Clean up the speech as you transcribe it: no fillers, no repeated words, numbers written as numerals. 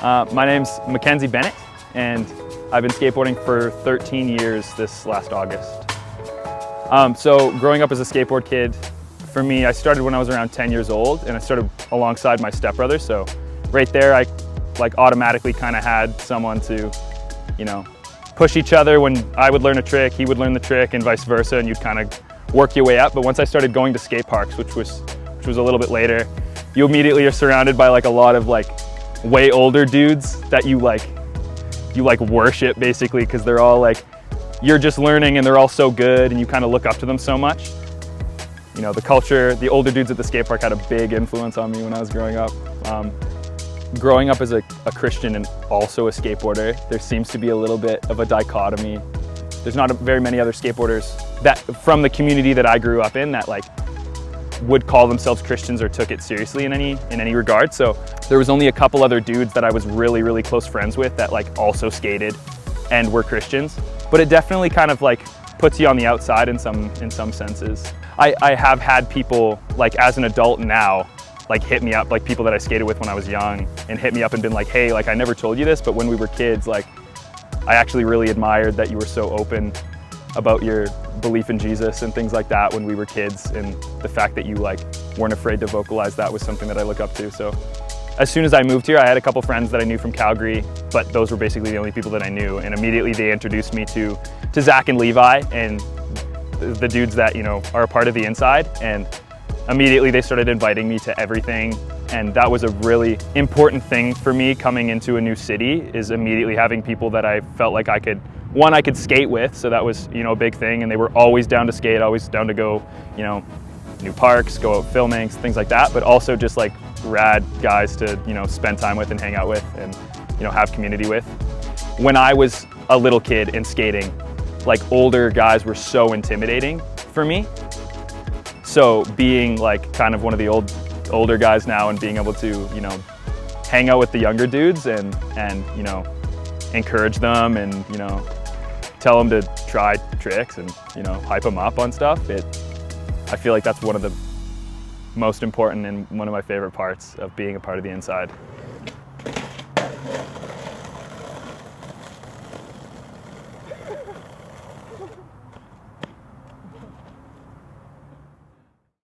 My name's Bennett, and I've been skateboarding for 13 years this last August. So growing up as a skateboard kid, for me, I started when I was around 10 years old, and I started alongside my stepbrother. So right there, I automatically kind of had someone to, push each other. When I would learn a trick, he would learn the trick, and vice versa, and you'd kind of work your way up. But once I started going to skate parks, which was a little bit later, you immediately are surrounded by a lot of way older dudes that you worship basically, because they're all you're just learning and they're all so good and you kind of look up to them so much. The culture, the older dudes at the skate park had a big influence on me when I was growing up. Growing up as a Christian and also a skateboarder, there seems to be a little bit of a dichotomy. There's not very many other skateboarders that from the community that I grew up in that would call themselves Christians or took it seriously in any regard. So there was only a couple other dudes that I was really, really close friends with that also skated and were Christians. But it definitely kind of puts you on the outside in some senses. I have had people as an adult now hit me up, people that I skated with when I was young, and hit me up and been like, hey, I never told you this, but when we were kids, I actually really admired that you were so open about your belief in Jesus and things like that when we were kids, and the fact that you weren't afraid to vocalize that was something that I look up to. So as soon as I moved here, I had a couple friends that I knew from Calgary, but those were basically the only people that I knew, and immediately they introduced me to Zach and Levi and the dudes that are a part of the Inside, and immediately they started inviting me to everything. And that was a really important thing for me coming into a new city, is immediately having people that I felt like I could skate with. So that was, a big thing. And they were always down to skate, always down to go, new parks, go out filming, things like that. But also just rad guys to, spend time with and hang out with and, have community with. When I was a little kid and skating, older guys were so intimidating for me. So being kind of one of the older guys now and being able to, hang out with the younger dudes and encourage them and, tell them to try tricks and, hype them up on stuff. I feel like that's one of the most important and one of my favorite parts of being a part of the Inside.